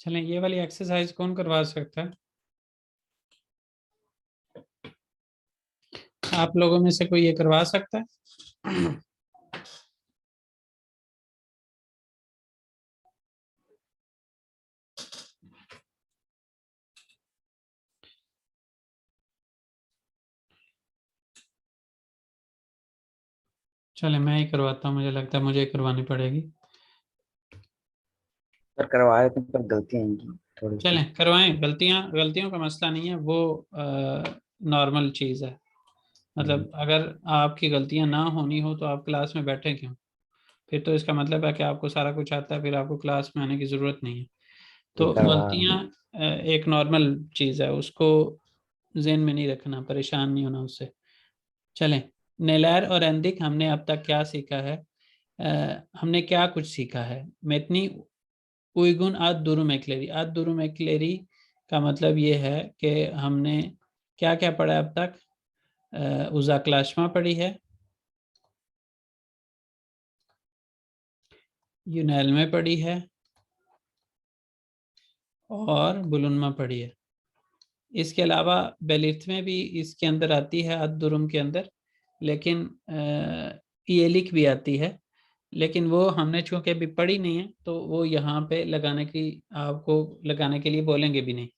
चलें, ये वाली एक्सरसाइज कौन करवा सकता है? आप लोगों में से कोई ये करवा सकता है? चले, मैं ही करवाता हूँ, मुझे लगता है मुझे ही करवानी पड़ेगी। पर करवाए तो पर गलतियां आएंगी थोड़ी सी। चलें करवाएं, गलतियों का मसला नहीं है वो, नॉर्मल चीज़ है। मतलब अगर आपकी गलतियां ना होनी हो तो आप क्लास में बैठे क्यों? फिर तो इसका मतलब है कि आपको सारा कुछ आता है, फिर आपको क्लास में आने की ज़रूरत नहीं है। ये तो करवा गलतियां एक नॉर्मल चीज़ है, उसको जेहन में नहीं रखना, परेशान नहीं होना उससे। चलें, नेलैर और एंदिक हमने अब तक क्या सीखा है? हमने क्या कुछ सीखा है? मेतनी उइगुन आद दुरुमेक्लेरी। आद दुरुमेक्लेरी का मतलब ये है कि हमने क्या क्या पढ़ा अब तक? उजाक्लाशमा पढ़ी है, यूनैल्मे पढ़ी है, और बुलुनमा पढ़ी है। इसके अलावा बेलिथ में भी इसके अंदर आती है, अद-दुरुम के अंदर, लेकिन ईएलिक भी आती है, लेकिन वो हमने चूंकि अभी पढ़ी नहीं है तो वो यहाँ पे लगाने की, आपको लगाने के लिए बोलेंगे भी नहीं।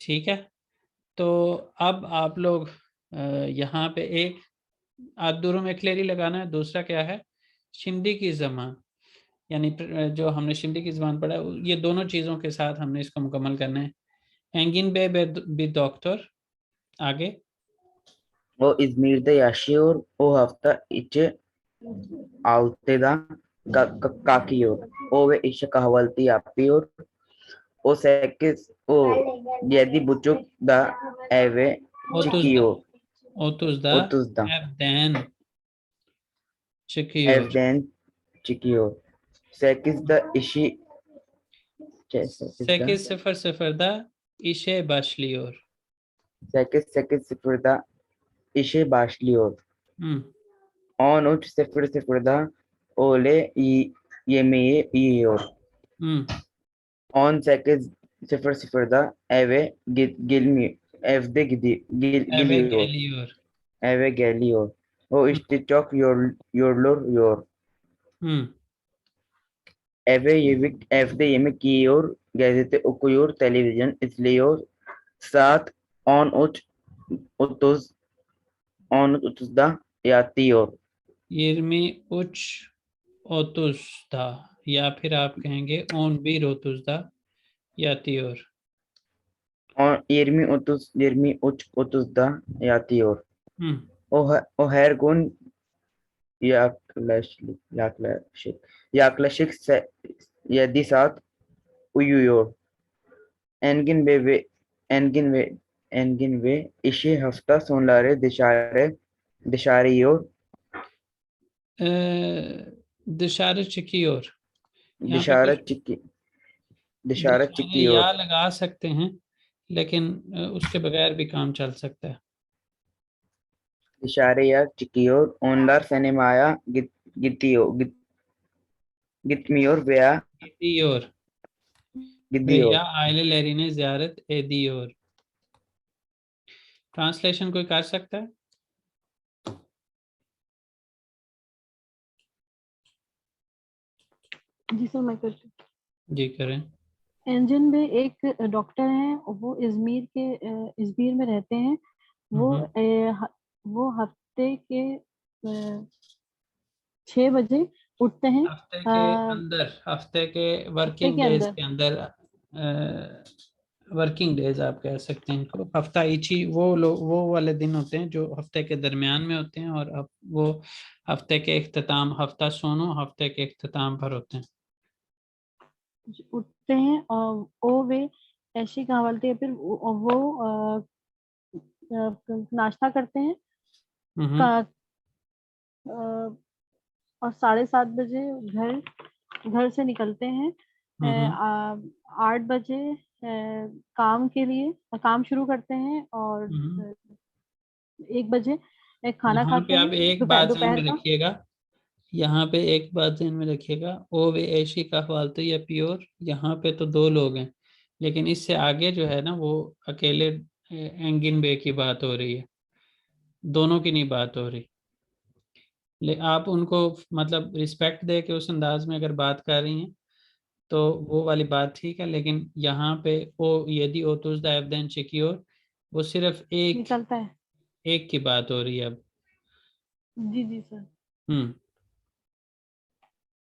ठीक है, तो अब आप लोग यहाँ पे एक अद-दुरुम एक्लेरी लगाना है, दूसरा क्या है? शिंदी की ज़बान, यानी जो हमने शिंदी की ज़बान पढ़ा है, ये दोनों चीज़ों के साथ हमने इसको मुकम्मल करना है। एंगिन बे डॉक्टर, आगे। O İzmir'de yaşıyor. O hafta içi altıda kalkıyor. O ve işe kahvaltı yapıyor. O 7.30'da eve 30'da, çıkıyor. 30'da 30'da evden çıkıyor. evden çıkıyor. 8'de işi 8'de 8:00'da işe başlıyor. 8.00'da işe başlıyor. Hı, 13.00'da öğle yemeği yiyor. hı. 18.00'da gelmiyor. Eve Geliyor. geliyor. Eve geliyor. O Hı, işte çok yoruluyor. hı. Evde yemek yiyor. Gazete okuyor. Televizyon izliyor. Saat 13.30 13.30'da yatıyor. 23:30'da, या फिर आप कहेंगे 11:30'da yatıyor. 23.30'da yatıyor. Hı. O her gün yaklaşık yaklaşık 7 saat uyuyor. Engin ve Engin ve Engin ve işi hafta sonları dışarı yiyor. Dışarı çıkıyor. यहाँ पे कुछ Dışarı çık dışarı दशहरे या çıkıyor. लगा सकते हैं, लेकिन उसके बगैर भी काम चल सकता है। Dışarıya çıkıyor. Onlar sinemaya gitmiyor veya ediyor veya gidiyor. ailelerine ziyaret ediyor। Translation कोई कर सकता है? जी सर, मैं करती हूँ। जी करें। इंजन में एक डॉक्टर हैं, वो इजमीर में रहते हैं। वो हम्म। वो हफ्ते के 6 बजे उठते हैं। हफ्ते के हफ्ते वर्किंग के डेज अंदर के अंदर, वर्किंग डेज आप कह सकते हैं इनको। हफ्ता इची वो वाले दिन होते हैं जो हफ्ते के दरमियान में होते हैं, और अब वो हफ्ते के इख्तिताम, हफ्ता सोनो हफ्ते के इख्तिताम पर होते हैं। उठते हैं और वो वे ऐसी कहावत है, फिर वो नाश्ता करते हैं। हम्म। का अ, और 7:30 बजे घर से निकलते हैं। हम्म। 8 बजे काम के लिए काम शुरू करते हैं, और हम्म। 1 बजे खाना यहाँ खाते पे हैं, आप एक दोपहर बात ध्यान दोपहर में का। रखिएगा यहाँ पे एक बात ध्यान में रखिएगा, ओ वे ऐशी का फालतू या प्योर, यहाँ पे तो दो लोग हैं, लेकिन इससे आगे जो है ना वो अकेले एंगिन बे की बात हो रही है, दोनों की नहीं बात हो रही। आप उनको मतलब रिस्पेक्ट दे के उस अंदाज में अगर बात कर रही हैं तो वो वाली बात ठीक है, लेकिन यहाँ पे ओ यदि ओतुस द एवदेन चिक्योर, वो सिर्फ एक निकलता है। एक की बात हो रही है अब। जी जी सर। हम्म।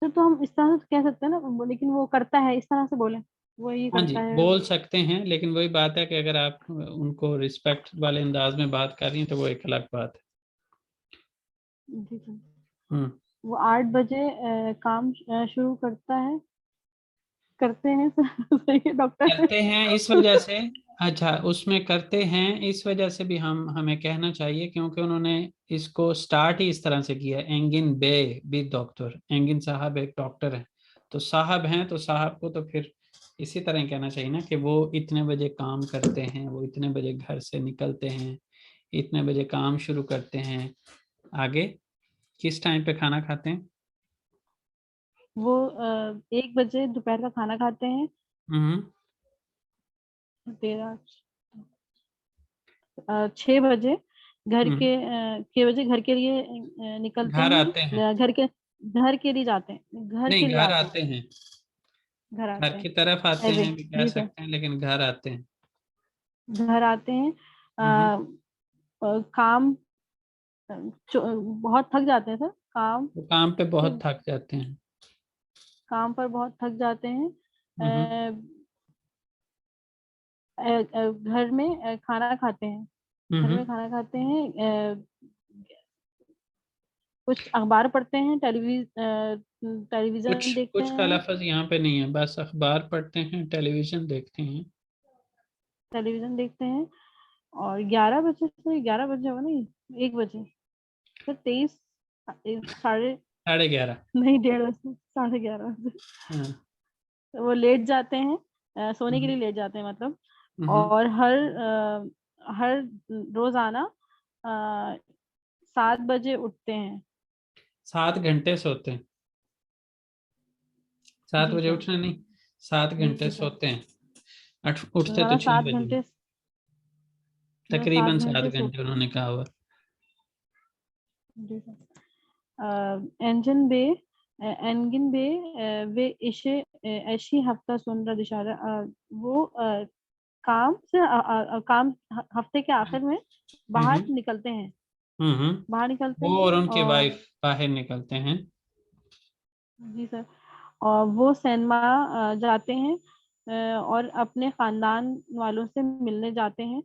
तो हम इस तरह से कह सकते हैं ना, लेकिन वो करता है इस तरह से बोले, वो ये हाँ जी, करता है। बोल सकते हैं, लेकिन वही बात है कि अगर आप उनको रिस्पेक्ट वाले अंदाज में बात कर रही हैं तो वो एक अलग बात जी सर। है। वो 8 बजे काम शुरू करता है, करते हैं सर। सही है डॉक्टर। करते हैं इस वजह से, अच्छा उसमें करते हैं इस वजह से भी हमें कहना चाहिए क्योंकि उन्होंने इसको स्टार्ट ही इस तरह से किया, एंगिन बे बी डॉक्टर, एंगिन साहब एक डॉक्टर है, तो साहब हैं तो साहब को तो फिर इसी तरह कहना चाहिए ना कि वो इतने बजे काम करते हैं, वो इतने बजे घर से निकलते हैं, इतने बजे काम शुरू करते हैं। आगे किस टाइम पे खाना खाते हैं? वो 1 बजे दोपहर का खाना खाते हैं। हम्म। 6 बजे घर हम्म। के 6 बजे घर के लिए निकलते घर हैं। आते हैं? घर के लिए जाते हैं, घर के नहीं, लिए घर आते हैं। आते हैं। घर घर आते हैं। की तरफ आते एवे हैं भी कह जी सर। सकते हैं, लेकिन घर आते हैं। घर आते हैं। हम्म। काम बहुत थक जाते हैं सर, काम वो काम पे से, बहुत थक जाते हैं। काम पर बहुत थक जाते हैं। हम्म। घर में खाना खाते हैं। घर में हम्म। खाना खाते हैं। कुछ अखबार पढ़ते हैं, टेलीविजन कुछ देखते कुछ का हैं। लफ्ज यहाँ पे नहीं है, बस अखबार पढ़ते हैं, टेलीविजन देखते हैं। टेलीविजन देखते हैं। और 11 बजे से, 11 बजे होगा नहीं, 1 बजे, फिर 23, साढ़े, 11:30। नहीं 1:30 बजे, 11:30 बजे हाँ। वो लेट जाते हैं, सोने के लिए हम्म। लेट जाते हैं मतलब। हम्म। और हर रोजाना 7 बजे उठते हैं। 7 घंटे सोते हैं? 7 बजे जी सर। उठना नहीं, 7 घंटे जी सर। सोते हैं। उठते तो रोजाना 6 बजे हैं। 7 घंटे, रोज सात तकरीबन सात घंटे घंटे सोते हैं। उन्होंने कहा हुआ। जी सर। एंजन बे एनगिन बे वे इशे ऐशी हफ्ता सुन दिशारा, वो काम से काम हफ्ते के आखिर में बाहर हम्म। निकलते हैं। हम्म। बाहर निकलते वो हैं और उनकी और वाइफ बाहर निकलते हैं। जी सर। और वो सिनेमा जाते हैं, और अपने खानदान वालों से मिलने जाते हैं,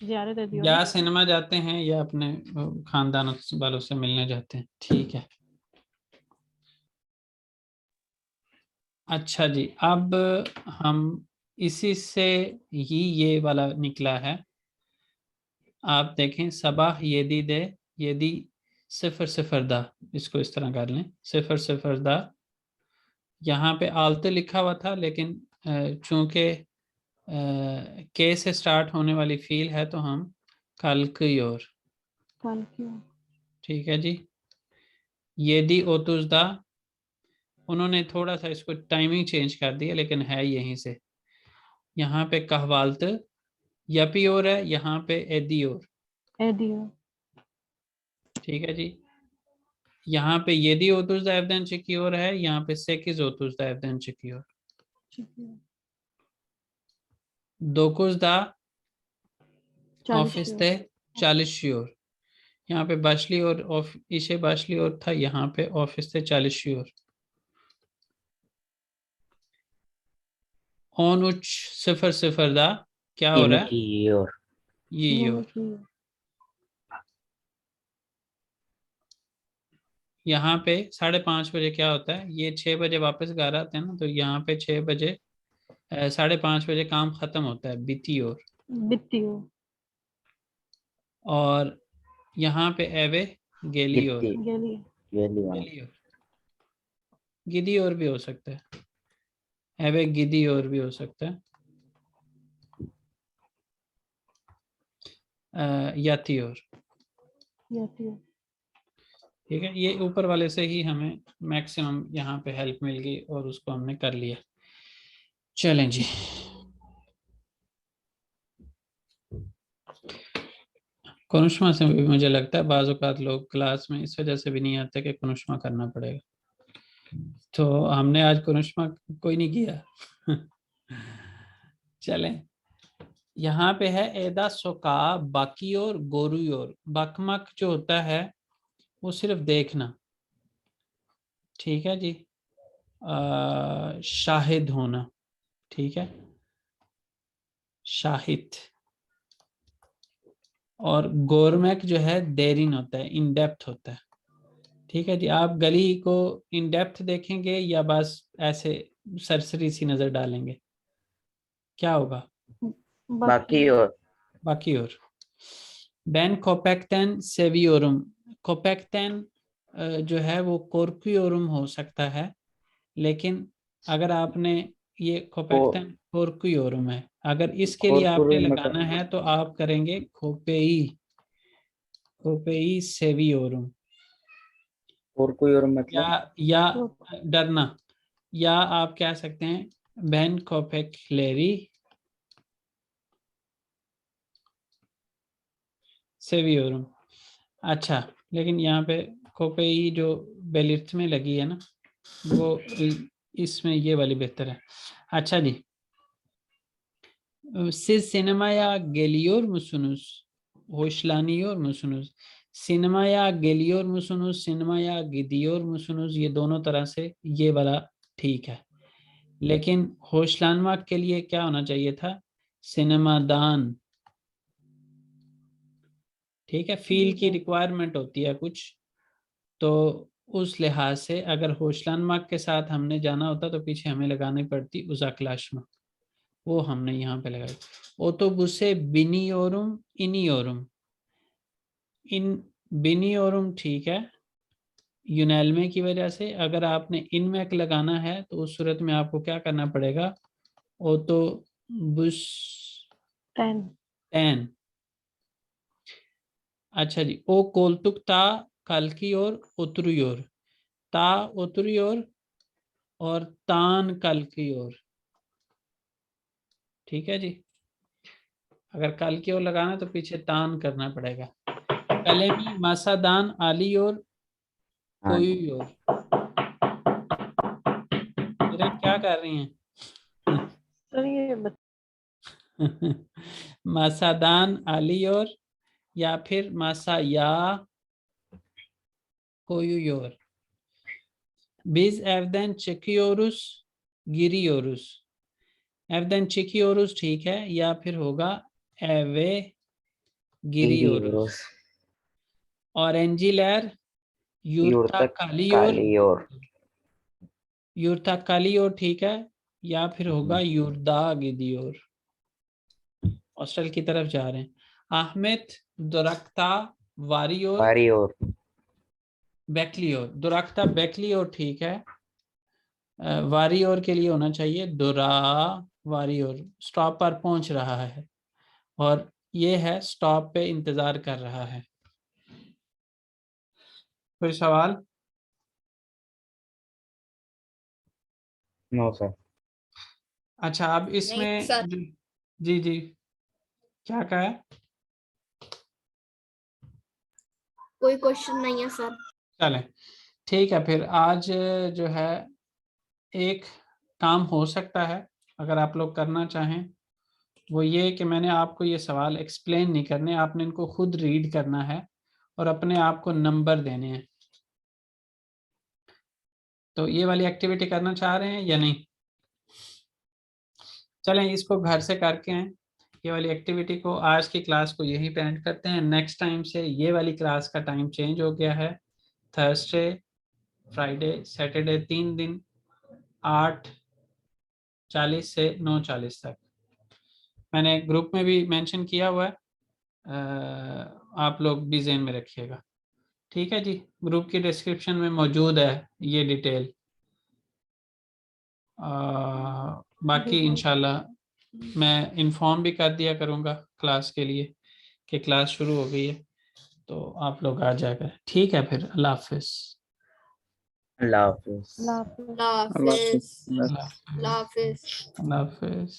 जियारत अदी या वाले। सिनेमा जाते हैं या अपने खानदान वालों से मिलने जाते हैं, ठीक है। अच्छा जी, अब हम इसी से ही ये वाला निकला है। आप देखें, सबा येदी दे, येदी 0 0 दा, इसको इस तरह कर लें 0 0 दा। यहाँ पे आलते लिखा हुआ था, लेकिन चूंकि के से स्टार्ट होने वाली फील है तो हम कल की ओर, थैंक यू। ठीक है जी। येदी ओतुस दा, उन्होंने थोड़ा सा इसको टाइमिंग चेंज कर दिया, लेकिन है यहीं से। यहाँ पे कहवालत यपी और है, यहाँ पे एदी और, एडियो। ठीक है जी। यहाँ पे येदी ओतुस दा एवदेन की और है, यहाँ पे सेकिज ओतुस दा एवदेन की और। दोकुस दा 40 ऑफिस थे 40 और, यहाँ पे बाशली और इशे बाशली और था, यहाँ पे ऑफिस थे 40 और। ऑन उच 0 0 दा, क्या हो रहा है? की और ये और। यहाँ पे 5:30 बजे क्या होता है, ये 6 बजे वापस घर आते हैं ना, तो यहाँ पे 6 बजे 5:30 बजे काम खत्म होता है, बीती बित्तियो। और यहाँ पे एवे गेली कितनी गली। Value one. गेली और, गिदी और भी हो सकता है, एवे गिदी और भी हो सकता है, याती और। यतियो। ठीक है, ये ऊपर वाले से ही हमें मैक्सिमम यहाँ पे हेल्प मिल गई और उसको हमने कर लिया। चलें जी, कुनुष्मा से भी मुझे लगता है बाज़ औक़ात लोग क्लास में इस वजह से भी नहीं आते कि कुनुष्मा करना पड़ेगा, तो हमने आज कुनुष्मा कोई नहीं किया। चलें, यहाँ पे है एदा सोका बाकी और गोरू और। बकमक जो होता है वो सिर्फ देखना, ठीक है जी, शाहिद होना, ठीक है, शाहिद। और गोरमैक जो है देरिन होता है, इन डेप्थ होता है, ठीक है जी। आप गली को इन डेप्थ देखेंगे या बस ऐसे सरसरी सी नजर डालेंगे, क्या होगा? बाकी और। बाकी और। बेन कोपेक्टेन सेवियोरुम। कोपेक्टेन जो है वो कोर्क्यूरोम हो सकता है, लेकिन अगर आपने ये कोपेक्टेन कोर्क्यूरोम है, अगर इसके लिए आपने लगाना है तो आप करेंगे खोपेई, खोपेई सेवियोरुम। और कोई और मतलब? या डरना, या आप कह सकते हैं बेन कोपेक्लेरी सेवियोरुम। अच्छा, लेकिन यहाँ पे खोपेई जो बेलिर्थ में लगी है ना, वो इसमें ये वाली बेहतर है। अच्छा जी, siz sinemaya geliyor musunuz? Hoşlanıyor musunuz? सिनेमाया geliyor musunuz? सिनेमाया gidiyor musunuz? ये दोनों तरह से ये वाला ठीक है, लेकिन होशलानवाक के लिए क्या होना चाहिए था? सिनेमादान, ठीक है। फील की रिक्वायरमेंट होती है कुछ, तो उस लिहाज से अगर होशलानवाक के साथ हमने जाना होता तो पीछे हमें लगानी पड़ती उजाक्लाशमा, वो हमने यहाँ पे लगाई। ओटोबुसे बिनियोरुम इनियोरुम। इन बिनियोरुम ठीक है, यूनैल्मे की वजह से। अगर आपने इनमेक लगाना है तो उस सूरत में आपको क्या करना पड़ेगा? ओटोबुस टेन। अच्छा जी, ओ कोलतुक ता कल की ओर उतरी ओर, ता उतरी ओर और तान कल की ओर, ठीक है जी। अगर कल की ओर लगाना तो पीछे तान करना पड़ेगा। कलेमी मासादान आली और कोई और। क्या कर रही हैं? सर ये मासादान आली और या फिर मासा या कोई और। Biz evden çıkıyoruz, giriyoruz। evden çıkıyoruz ठीक है, या फिर होगा eve giriyoruz। Öğrenciler yurtta kalıyor, yurtta kalıyor ठीक है, या फिर होगा yurda gidiyor, हॉस्टल की तरफ जा रहे हैं। ahmet durakta varıyor, bekliyor। दुरख्ता bekliyor ठीक है, वारी और के लिए होना चाहिए दुरा वारी और, स्टॉप पर पहुंच रहा है, और ये है स्टॉप पे इंतजार कर रहा है। कोई सवाल? No sir. अच्छा, अब इसमें जी जी क्या कहा है? कोई क्वेश्चन नहीं है सर। चलें ठीक है, फिर आज जो है एक काम हो सकता है अगर आप लोग करना चाहें, वो ये कि मैंने आपको ये सवाल एक्सप्लेन नहीं करने, आपने इनको खुद रीड करना है और अपने आप को नंबर देने हैं। तो ये वाली एक्टिविटी करना चाह रहे हैं या नहीं? चलें इसको घर से करके हैं, ये वाली एक्टिविटी को, आज की क्लास को यहीं पे एंड करते हैं। नेक्स्ट टाइम से ये वाली क्लास का टाइम चेंज हो गया है, थर्सडे फ्राइडे सैटरडे 3 दिन 8:40 से 9:40 तक। मैंने ग्रुप में भी मेंशन किया हुआ है, आप लोग भी ज़हन में रखिएगा, ठीक है जी। ग्रुप की डिस्क्रिप्शन में मौजूद है ये डिटेल। बाकी इंशाल्लाह मैं इन्फॉर्म भी कर दिया करूँगा क्लास के लिए कि क्लास शुरू हो गई है। तो आप लोग आ जाएगा। ठीक है, फिर अल्लाह हाफिज। अल्लाह हाफिज। अल्लाह हाफिज। अल्लाह हाफिज। अल्लाह हाफिज। अल्लाह हाफिज। अल्लाह हाफिज।